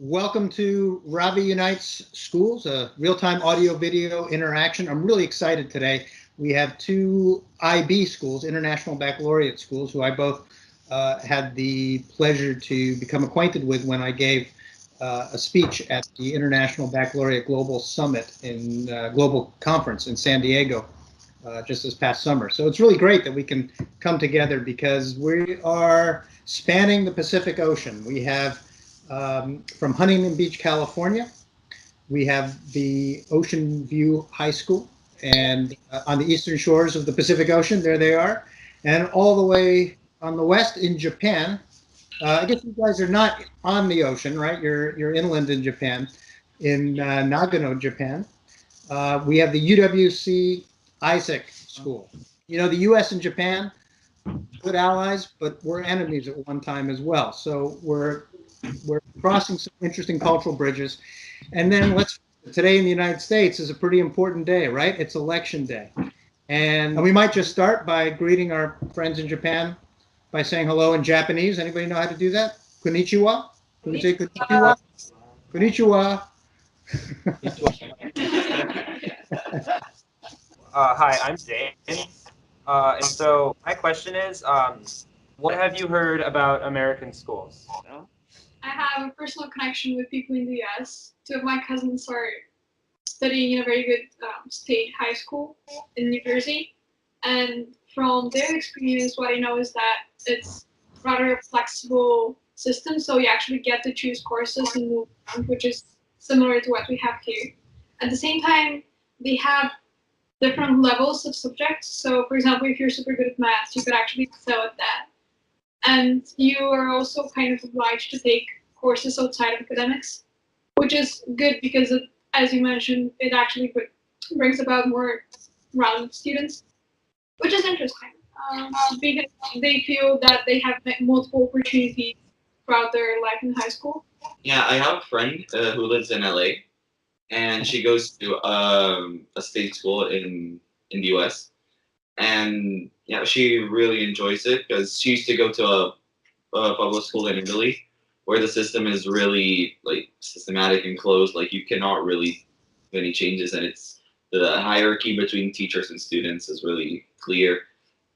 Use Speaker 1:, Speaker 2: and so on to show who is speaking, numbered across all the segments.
Speaker 1: Welcome to Ravi Unites Schools, a real-time audio-video interaction. I'm really excited today. We have two IB schools, International Baccalaureate schools, who I both had the pleasure to become acquainted with when I gave a speech at the International Baccalaureate Global Summit in Global Conference in San Diego just this past summer. So it's really great that we can come together because we are spanning the Pacific Ocean. We have from Huntington Beach, California, we have the Ocean View High School, and on the eastern shores of the Pacific Ocean, there they are, and all the way on the west in Japan. I guess you guys are not on the ocean, right? You're inland in Japan, in Nagano, Japan. We have the UWC Isaac School. You know, the U.S. and Japan, good allies, but we're enemies at one time as well. So we're crossing some interesting cultural bridges. And then today in the United States is a pretty important day, right? It's election day. And we might just start by greeting our friends in Japan by saying hello in Japanese. Anybody know how to do that? Konnichiwa? Can we say konnichiwa? Konnichiwa.
Speaker 2: Hi, I'm James. And so my question is, what have you heard about American schools?
Speaker 3: I have a personal connection with people in the U.S. Two of my cousins are studying in a very good state high school in New Jersey. And from their experience, what I know is that it's rather a flexible system. So you actually get to choose courses and move around, which is similar to what we have here. At the same time, they have different levels of subjects. So for example, if you're super good at math, you could actually excel at that. And you are also kind of obliged to take courses outside of academics, which is good because, as you mentioned, it actually brings about more rounded students, which is interesting because they feel that they have multiple opportunities throughout their life in high school.
Speaker 4: Yeah, I have a friend who lives in LA, and she goes to a state school in the US. And yeah, she really enjoys it because she used to go to a public school in Italy where the system is really like systematic and closed. Like you cannot really do any changes, and it's the hierarchy between teachers and students is really clear.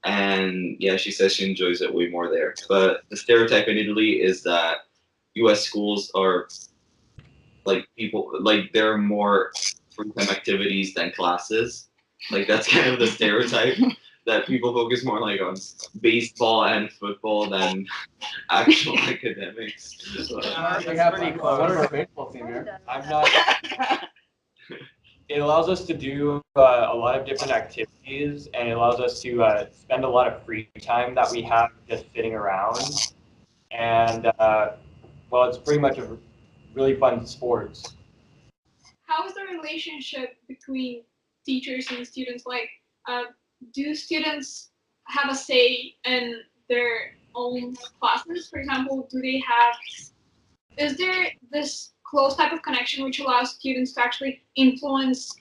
Speaker 4: And yeah, she says she enjoys it way more there. But the stereotype in Italy is that U.S. schools are there are more free time activities than classes. Like that's kind of the stereotype that people focus more like on baseball and football than actual academics.
Speaker 2: We have pretty close.
Speaker 5: What are a baseball team here? I'm not. It allows us to do a lot of different activities, and it allows us to spend a lot of free time that we have just sitting around. And well, it's pretty much a really fun sport.
Speaker 3: How is the relationship between teachers and students? Like, do students have a say in their own classes? For example, is there this close type of connection which allows students to actually influence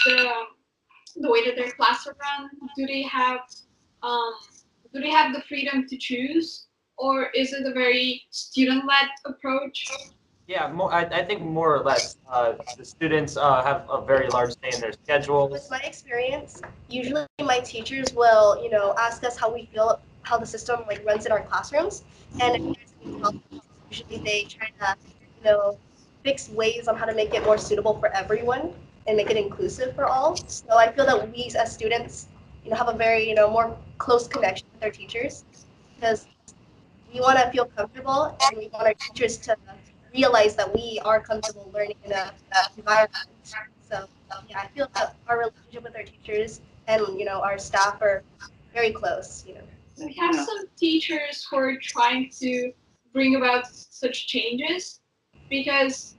Speaker 3: the way that their classes are run? Do they have the freedom to choose, or is it a very student-led approach?
Speaker 2: Yeah, I think more or less the students have a very large say in their schedules.
Speaker 6: With my experience, usually my teachers will, ask us how we feel, how the system runs in our classrooms, and if there's any problems, usually they try to, fix ways on how to make it more suitable for everyone and make it inclusive for all. So I feel that we as students, have a very, more close connection with our teachers because we want to feel comfortable and we want our teachers to realize that we are comfortable learning in an environment. So yeah, I feel that our relationship with our teachers and our staff are very close.
Speaker 3: We have some teachers who are trying to bring about such changes because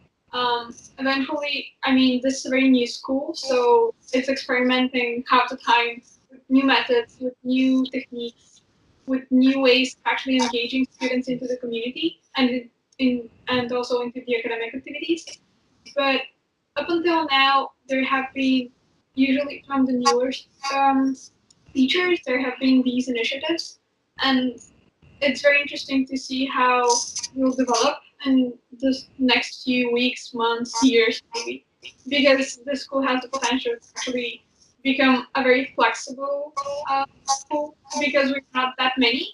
Speaker 3: eventually, this is a very new school, so it's experimenting half the time with new methods, with new techniques, with new ways of actually engaging students into the community and also into the academic activities. But up until now, there have been, usually from the newer teachers, there have been these initiatives. And it's very interesting to see how it will develop in the next few weeks, months, years, maybe, because the school has the potential to actually become a very flexible school because we're not that many,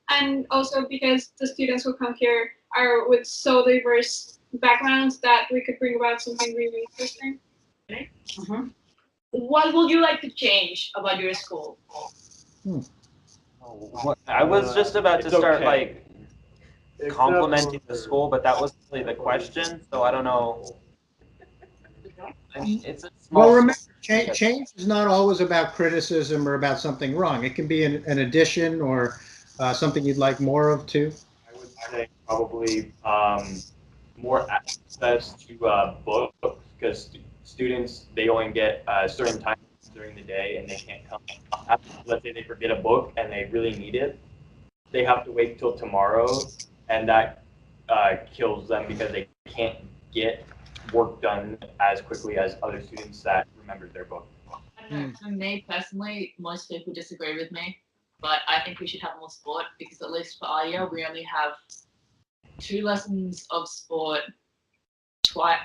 Speaker 3: and also because the students who come here are with so diverse backgrounds that we could bring about something really interesting.
Speaker 7: Mhm. What would you like to change about your school?
Speaker 2: I was just about to
Speaker 5: It's
Speaker 2: start
Speaker 5: okay.
Speaker 2: like
Speaker 5: Except
Speaker 2: complimenting
Speaker 5: for-
Speaker 2: the school, but that wasn't really the question, so I don't know. I mean, it's a small
Speaker 1: Well, remember,
Speaker 2: school.
Speaker 1: change is not always about criticism or about something wrong. It can be an addition or something you'd like more of too.
Speaker 5: I would say probably more access to books because students they only get a certain time during the day and they can't come. Let's say they forget a book and they really need it, they have to wait till tomorrow, and that kills them because they can't get work done as quickly as other students that remembered their book.
Speaker 7: I don't know, for me personally, most people disagree with me, but I think we should have more sport because at least for our year, we only have 2 lessons of sport twice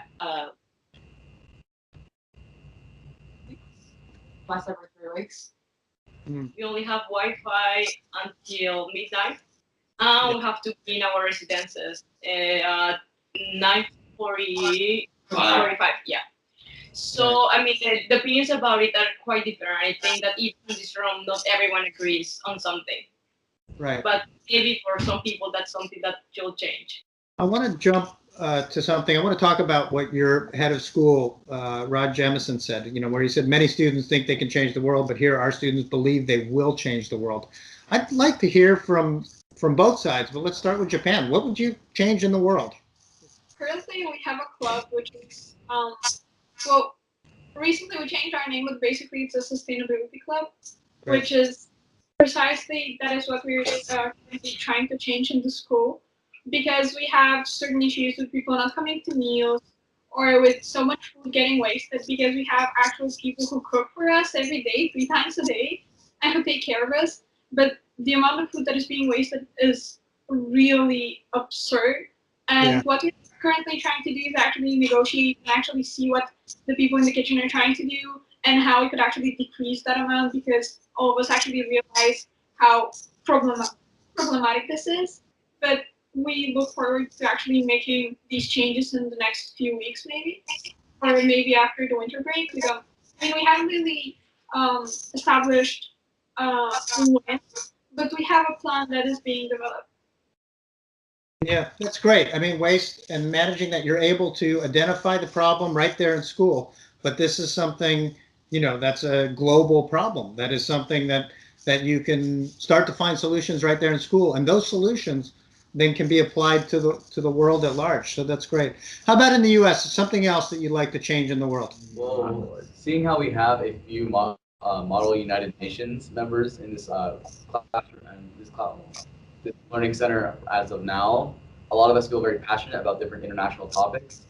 Speaker 7: every 3 weeks.
Speaker 8: We only have Wi-Fi until midnight. We have to be in our residences at 9:40, 45. Yeah. So I mean, the opinions about it are quite different. I think that even in this room, not everyone agrees on something.
Speaker 1: Right.
Speaker 8: But maybe for some people, that's something that should change.
Speaker 1: I want to jump to something. I want to talk about what your head of school, Rod Jemison, said. You know, where he said many students think they can change the world, but here our students believe they will change the world. I'd like to hear from both sides, but let's start with Japan. What would you change in the world?
Speaker 3: Currently, we have a club which is well, recently we changed our name, but basically it's a sustainability club,
Speaker 1: Right.
Speaker 3: which is precisely that is what we're currently trying to change in the school, because we have certain issues with people not coming to meals or with so much food getting wasted because we have actual people who cook for us every day, 3 times a day, and who take care of us. But the amount of food that is being wasted is really absurd. And what we're currently trying to do is actually negotiate and actually see what the people in the kitchen are trying to do and how we could actually decrease that amount, because all of us actually realize how problematic this is. But we look forward to actually making these changes in the next few weeks, maybe, or maybe after the winter break. We don't. I mean, we haven't really established when, but we have a plan that is being developed.
Speaker 1: Yeah, that's great. I mean, waste and managing that, you're able to identify the problem right there in school, but this is something, you know, that's a global problem. That is something that you can start to find solutions right there in school, and those solutions then can be applied to the world at large. So that's great. How about in the U.S.? Something else that you'd like to change in the world?
Speaker 9: Well, seeing how we have a few model United Nations members in this classroom and this learning center as of now, a lot of us feel very passionate about different international topics.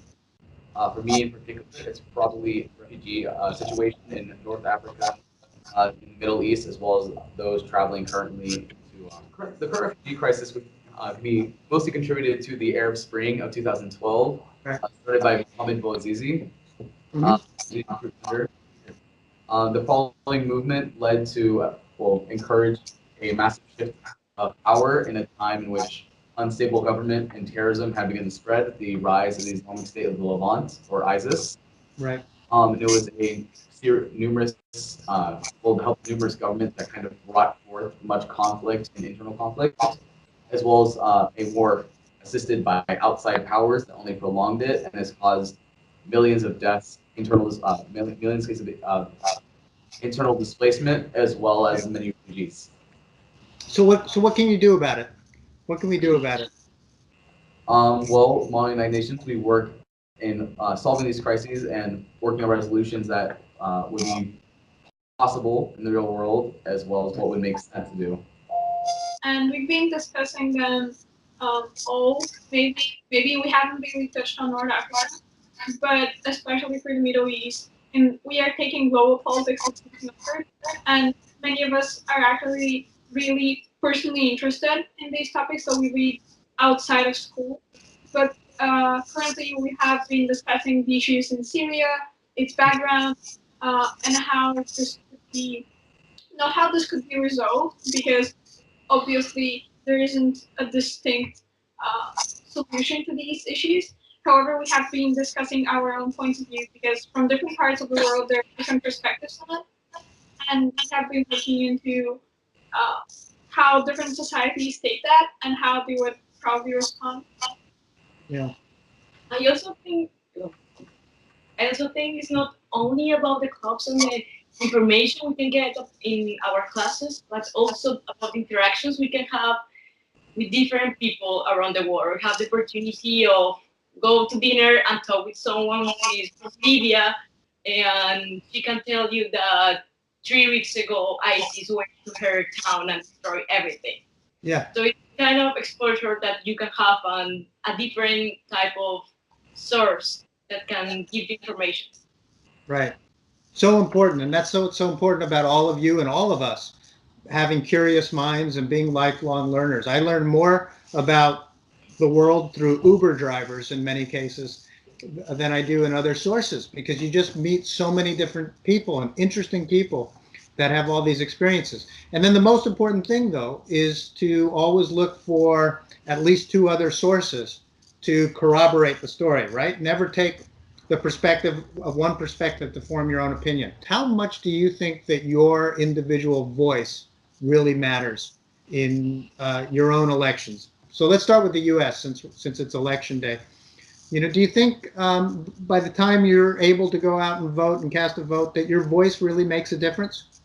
Speaker 9: For me in particular, it's probably refugee situation in North Africa, in the Middle East, as well as those traveling currently to the current refugee crisis, which can be mostly contributed to the Arab Spring of 2012, started by Mohamed Bouazizi. The following movement led to, encourage a massive shift of power in a time in which unstable government and terrorism had begun to spread, the rise of the Islamic State of the Levant, or ISIS.
Speaker 1: Right.
Speaker 9: There was numerous governments that kind of brought forth much conflict and internal conflict, as well as a war assisted by outside powers that only prolonged it and has caused millions of deaths, millions of internal displacement, as well as many refugees.
Speaker 1: So what can you do about it? What can we do about it?
Speaker 9: Well, among the United Nations, we work in solving these crises and working on resolutions that would be possible in the real world, as well as what would make sense to do.
Speaker 3: And we've been discussing them all. Maybe we haven't really touched on North Africa, but especially for the Middle East. And we are taking global politics forward, and many of us are actually really personally interested in these topics, so we read outside of school. But currently we have been discussing the issues in Syria, its background, and how this could be, how this could be resolved, because obviously there isn't a distinct solution to these issues. However, we have been discussing our own points of view because from different parts of the world there are different perspectives on it, and we have been looking into uh, how different societies take that and how they would probably respond.
Speaker 1: Yeah.
Speaker 8: I also think it's not only about the clubs and the information we can get in our classes, but also about interactions we can have with different people around the world. We have the opportunity of go to dinner and talk with someone who is from Libya, and she can tell you that 3 weeks ago ISIS went to her town and destroyed everything.
Speaker 1: Yeah.
Speaker 8: So it's kind of exposure that you can have on a different type of source that can give the information.
Speaker 1: Right. So important, and that's so important about all of you and all of us having curious minds and being lifelong learners. I learn more about the world through Uber drivers in many cases than I do in other sources, because you just meet so many different people and interesting people that have all these experiences. And then the most important thing, though, is to always look for at least two other sources to corroborate the story, right? Never take the perspective of one perspective to form your own opinion. How much do you think that your individual voice really matters in your own elections? So let's start with the U.S. since it's election day. Do you think by the time you're able to go out and vote and cast a vote that your voice really makes a difference?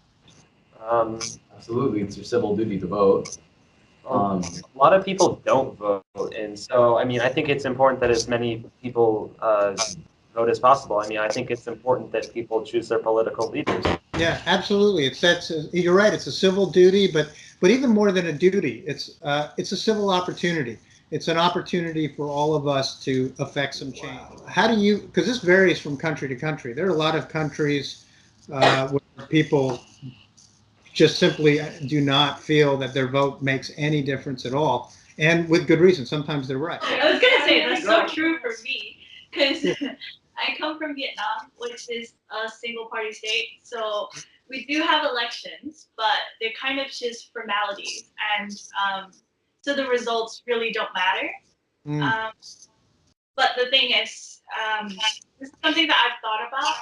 Speaker 9: Absolutely, it's your civil duty to vote.
Speaker 2: A lot of people don't vote, and so I think it's important that as many people vote as possible. I think it's important that people choose their political leaders.
Speaker 1: Yeah, absolutely. You're right. It's a civil duty, but even more than a duty, it's a civil opportunity. It's an opportunity for all of us to affect some change. How do you? Because this varies from country to country. There are a lot of countries where people just simply do not feel that their vote makes any difference at all, and with good reason. Sometimes they're right.
Speaker 10: I was gonna say that's so true for me because I come from Vietnam, which is a single party state. So we do have elections, but they're kind of just formalities, and so the results really don't matter. But the thing is, this is something that I've thought about,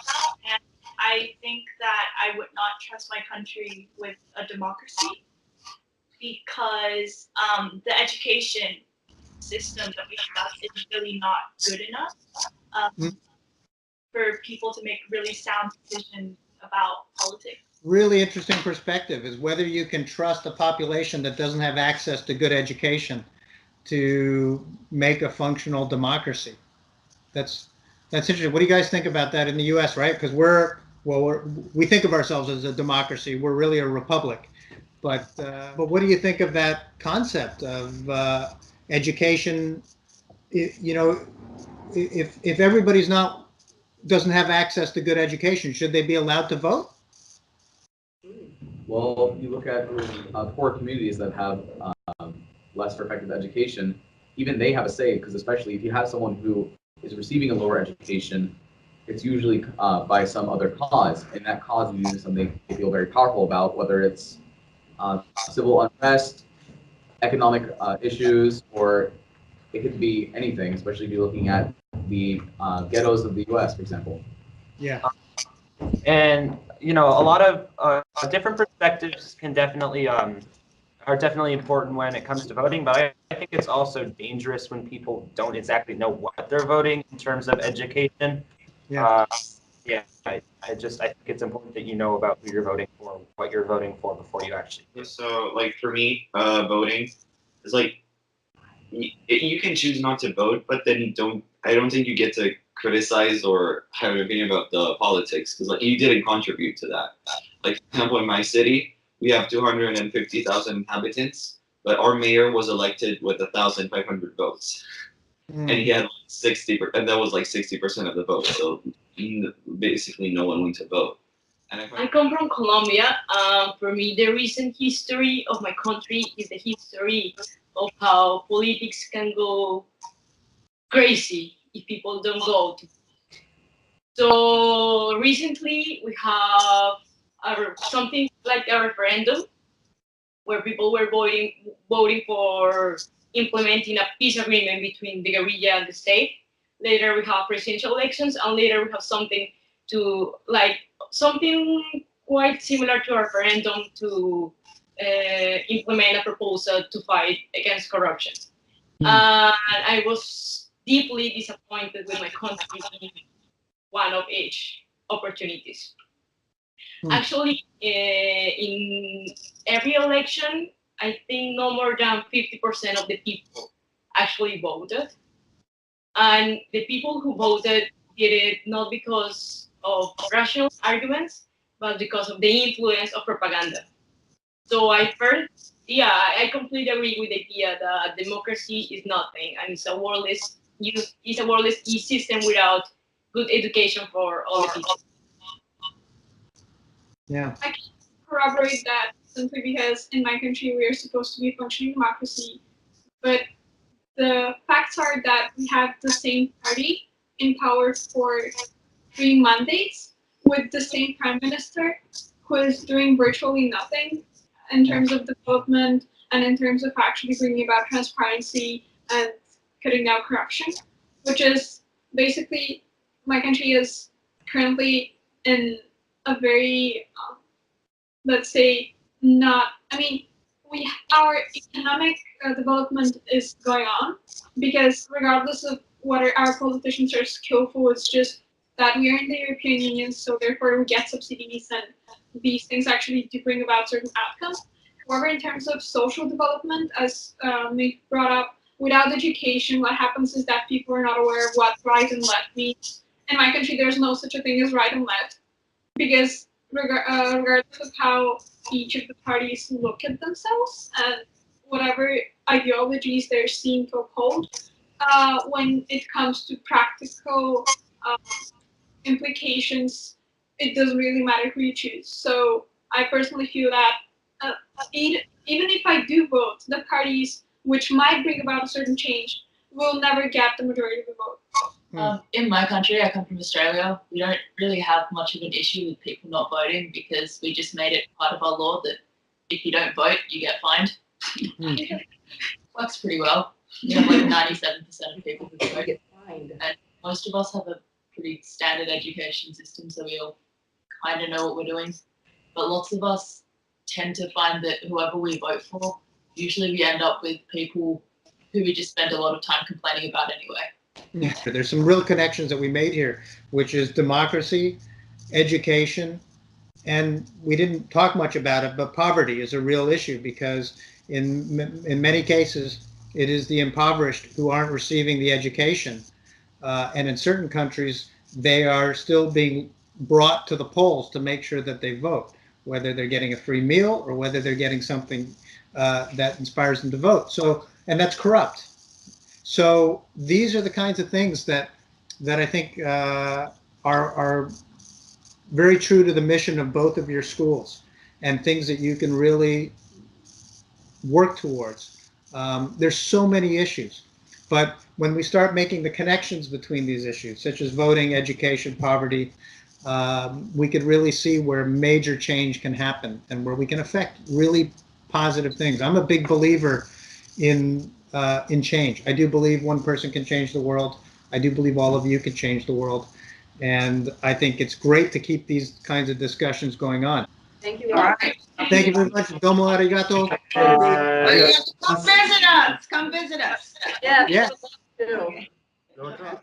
Speaker 10: and I think that I would not trust my country with a democracy because the education system that we have is really not good enough for people to make really sound decisions about politics.
Speaker 1: Really interesting perspective is whether you can trust a population that doesn't have access to good education to make a functional democracy. That's interesting. What do you guys think about that in the U.S., right? Because we think of ourselves as a democracy. We're really a republic. But what do you think of that concept of education? If everybody's doesn't have access to good education, should they be allowed to vote?
Speaker 9: Well, you look at poor communities that have less effective education, even they have a say, because especially if you have someone who is receiving a lower education, it's usually by some other cause, and that cause is usually something they feel very powerful about, whether it's civil unrest, economic issues, or it could be anything, especially if you're looking at the ghettos of the U.S., for example.
Speaker 1: Yeah.
Speaker 2: And a lot of different perspectives can definitely are definitely important when it comes to voting, but I think it's also dangerous when people don't exactly know what they're voting in terms of education.
Speaker 1: Yeah.
Speaker 2: I think it's important that you know about who you're voting for, what you're voting for before you actually.
Speaker 4: So, like for me, voting is like you can choose not to vote, but then I don't think you get to criticize or have an opinion about the politics because like you didn't contribute to that. Like for example, in my city, we have 250,000 inhabitants, but our mayor was elected with 1,500 votes, and he had 60, and that was like 60% of the vote. So basically, no one went to vote. And
Speaker 8: I come from Colombia. For me, the recent history of my country is the history of how politics can go crazy if people don't go. So recently we have something like a referendum where people were voting for implementing a peace agreement between the guerrilla and the state. Later we have presidential elections, and later we have something to like something quite similar to a referendum to implement a proposal to fight against corruption. And I was deeply disappointed with my country being one of each opportunities. Actually, in every election, I think no more than 50% of the people actually voted. And the people who voted did it not because of rational arguments, but because of the influence of propaganda. So I completely agree with the idea that democracy is nothing, and it's a worthless system without good education for all the people.
Speaker 1: Yeah.
Speaker 3: I can corroborate that simply because in my country we are supposed to be functioning democracy, but the facts are that we have the same party in power for 3 mandates with the same prime minister who is doing virtually nothing in terms of development and in terms of actually bringing about transparency and cutting down corruption, which is basically my country is currently in a very, let's say, not, I mean, our economic development is going on because regardless of whether our politicians are skillful, it's just that we are in the European Union, so therefore we get subsidies and these things actually do bring about certain outcomes. However, in terms of social development, as Nick brought up, without education, what happens is that people are not aware of what right and left means. In my country, there's no such a thing as right and left because regardless of how each of the parties look at themselves and whatever ideologies they're seen to uphold, when it comes to practical implications, it doesn't really matter who you choose. So I personally feel that even if I do vote, the parties which might bring about a certain change will never get the majority of the vote.
Speaker 7: In my country, I come from Australia, we don't really have much of an issue with people not voting because we just made it part of our law that if you don't vote, you get fined. Works pretty well. We have like 97% of people who vote.
Speaker 11: Get fined.
Speaker 7: And most of us have a pretty standard education system, so we all kind of know what we're doing. But lots of us tend to find that whoever we vote for, usually we end up with people who we just spend a lot of time complaining about anyway.
Speaker 1: Yeah, there's some real connections that we made here, which is democracy, education, and we didn't talk much about it, but poverty is a real issue because in many cases, it is the impoverished who aren't receiving the education. And in certain countries, they are still being brought to the polls to make sure that they vote, whether they're getting a free meal or whether they're getting something that inspires them to vote. So, and that's corrupt. So these are the kinds of things that I think are very true to the mission of both of your schools and things that you can really work towards. There's so many issues, but when we start making the connections between these issues, such as voting, education, poverty, we could really see where major change can happen and where we can affect really positive things. I'm a big believer in change. I do believe one person can change the world. I do believe all of you can change the world. And I think it's great to keep these kinds of discussions going on.
Speaker 11: Thank you.
Speaker 7: All right.
Speaker 1: Thank you very much. Domo arigato.
Speaker 11: Come visit us. Come visit us. Yeah.
Speaker 1: Yeah.
Speaker 11: Too.